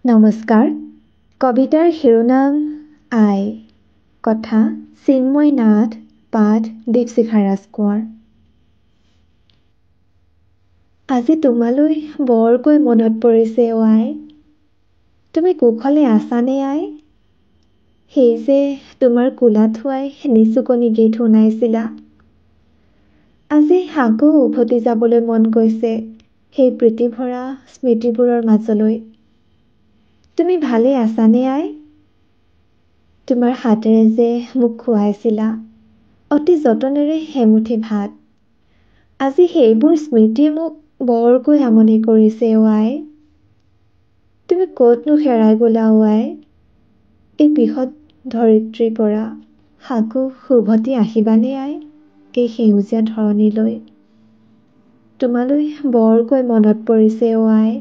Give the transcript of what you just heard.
নমস্কাৰ। কবিতাৰ শিৰোনাম আই। কথা চিন্ময় নাথ, পাঠ দীপশিখা ৰাজকোঁৱৰ। আজি তোমালৈ বৰকৈ মনত পৰিছে অ' আই। তুমি কুশলে আছানে আই? সেই যে তোমাৰ কোলাত শুৱাই নিচুকনি গীত শুনাইছিলা। আজি আকৌ উভতি যাবলৈ মন গৈছে সেই প্ৰীতিভৰা স্মৃতিবোৰৰ মাজলৈ। তুমি ভালে আছানে আই? তোমাৰ হাতেৰে যে মোক খুৱাইছিলা অতি যতনেৰে সেমুঠি ভাত। আজি সেইবোৰ স্মৃতিয়ে মোক বৰকৈ আমনি কৰিছে অ' আই। তুমি ক'তনো হেৰাই গ'লা অ' আই? এই বৃহৎ ধৰিত্ৰীৰ পৰা আকৌ উভতি আহিবানে আই এই সেউজীয়া ধৰণীলৈ? তোমালৈ বৰকৈ মনত পৰিছে অ' আই।